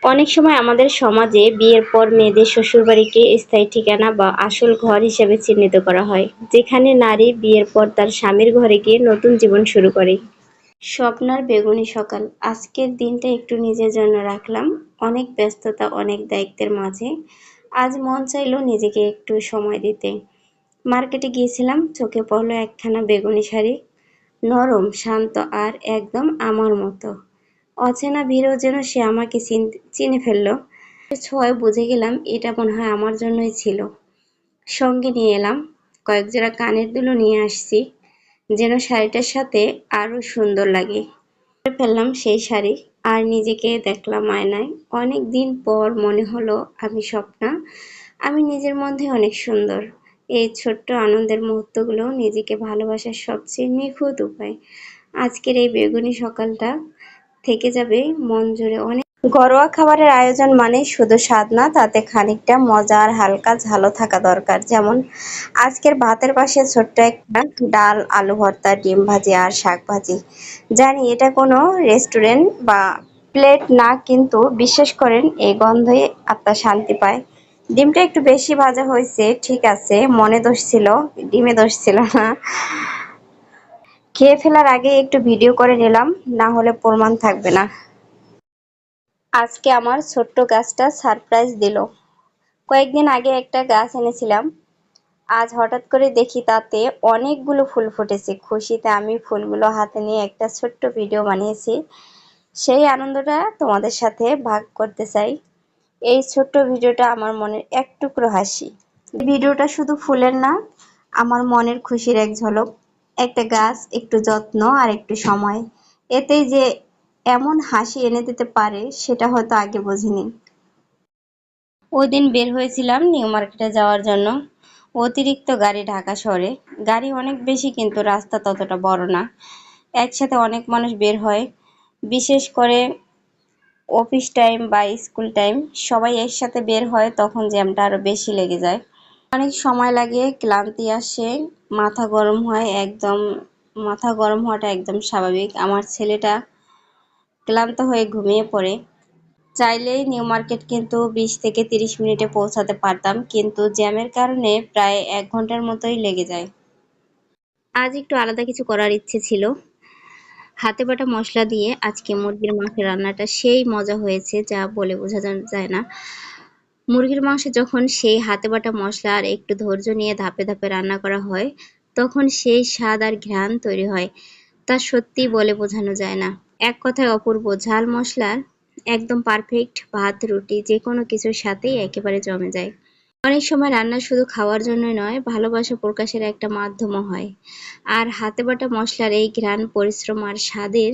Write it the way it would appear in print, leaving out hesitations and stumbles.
অনেক সময় আমাদের সমাজে বিয়ের পর মেয়েদের শ্বশুরবাড়িকে স্থায়ী ঠিকানা বা আসল ঘর হিসেবে চিহ্নিত করা হয়, যেখানে নারী বিয়ের পর তার স্বামীর ঘরে গিয়ে নতুন জীবন শুরু করে। স্বপ্নার বেগুনি সকাল। আজকের দিনটা একটু নিজের জন্য রাখলাম। অনেক ব্যস্ততা, অনেক দায়িত্বের মাঝে আজ মন চাইলো নিজেকে একটু সময় দিতে। মার্কেটে গিয়েছিলাম, চোখে পড়লো একখানা বেগুনি শাড়ি। নরম, শান্ত আর একদম আমার মতো। অচেনা ভিড়েও যেন সে আমাকে চিনে ফেললো। ছোঁয়ায় বুঝে গেলাম এটা মনে হয় আমার জন্যই ছিল। সঙ্গে নিয়ে এলাম কয়েক জোড়া কানের দুলও নিয়ে আসছি, যেন শাড়িটার সাথে আরো সুন্দর লাগে। পরে ফেললাম সেই শাড়ি আর নিজেকে দেখলাম আয়নায়। অনেক দিন পর মনে হলো আমি স্বপ্না, আমি নিজের মধ্যে অনেক সুন্দর। এই ছোট্ট আনন্দের মুহূর্তগুলো নিজেকে ভালোবাসার সবচেয়ে নিখুঁত উপায়। আজকের এই বেগুনি সকালটা থেকে যাবে মন জুড়ে অনেক। ঘরোয়া খাবারের আয়োজন মানে শুধু স্বাদ না, তাতে খানিকটা মজা আর হালকা ঝালও থাকা দরকার। যেমন আজকের ভাতের পাশে ছোট্ট একটা ডাল, আলু ভর্তা, ডিম ভাজি আর শাক ভাজি। জানি এটা কোনো রেস্টুরেন্ট বা প্লেট না, কিন্তু বিশ্বাস করেন এই গন্ধে আত্মা শান্তি পায়। ডিমটা একটু বেশি ভাজা হয়েছে, ঠিক আছে, মনে দোষ ছিল, ডিমে দোষ ছিল না। খেয়ে ফেলার আগে একটু ভিডিও করে নিলাম, না হলে প্রমাণ থাকবে না। আজকে আমার ছোট্ট গাছটা সারপ্রাইজ দিল। কয়েকদিন আগে একটা গাছ এনেছিলাম, আজ হঠাৎ করে দেখি তাতে অনেকগুলো ফুল ফুটেছে। খুশিতে আমি ফুলগুলো হাতে নিয়ে একটা ছোট্ট ভিডিও বানিয়েছি। সেই আনন্দটা তোমাদের সাথে ভাগ করতে চাই। এই ছোট্ট ভিডিওটা আমার মনের এক টুকরো হাসি। এই ভিডিওটা শুধু ফুলের না, আমার মনের খুশির এক ঝলক। একটা গাছ, একটু যত্ন আর একটু সময়, এতেই যে এমন হাসি এনে দিতে পারে সেটা হয়তো আগে বুঝিনি। ওই দিন বের হয়েছিলাম নিউ মার্কেটে যাওয়ার জন্য। অতিরিক্ত গাড়ি ঢাকা শহরে। গাড়ি অনেক বেশি, কিন্তু রাস্তা ততটা বড় না। একসাথে অনেক মানুষ বের হয়, বিশেষ করে অফিস টাইম বা স্কুল টাইম। সবাই একসাথে বের হয়, তখন জ্যামটা আরো বেশি লেগে যায়। অনেক সময় লাগে, ক্লান্তি আসে, মাথা গরম হয় একদম। মাথা গরম হওয়াটা একদম স্বাভাবিক। আমার ছেলেটা ক্লান্ত হয়ে ঘুমিয়ে পড়ে। চাইলেই নিউ মার্কেট কিন্তু 20 থেকে 30 মিনিটে পৌঁছাতে পারতাম, কিন্তু জ্যামের কারণে প্রায় 1 ঘন্টার মতোই লেগে যায়। আজ একটু আলাদা কিছু করার ইচ্ছে ছিল। হাতে বাটা মশলা দিয়ে আজকে মুরগির মাংসের রান্নাটা সেই মজা হয়েছে, যা বলে বোঝা যায় না। মুরগির মাংস যখন সেই হাতে বাটা মশলা আর একটু ধৈর্য নিয়ে ধাপে ধাপে রান্না করা হয়, তখন সেই স্বাদ আর ঘ্রাণ তৈরি হয়, তা সত্যিই বলে বোঝানো যায় না। এক কথায় অপূর্ব। ঝাল মশলার একদম পারফেক্ট। ভাত, রুটি, যেকোনো কিছুর সাথেই একেবারে জমে যায়। অনেক সময় রান্না শুধু খাওয়ার জন্যই নয়, ভালোবাসা প্রকাশের একটা মাধ্যমও হয়। আর হাতে বাটা মশলার এই ঘ্রাণ, পরিশ্রম আর স্বাদের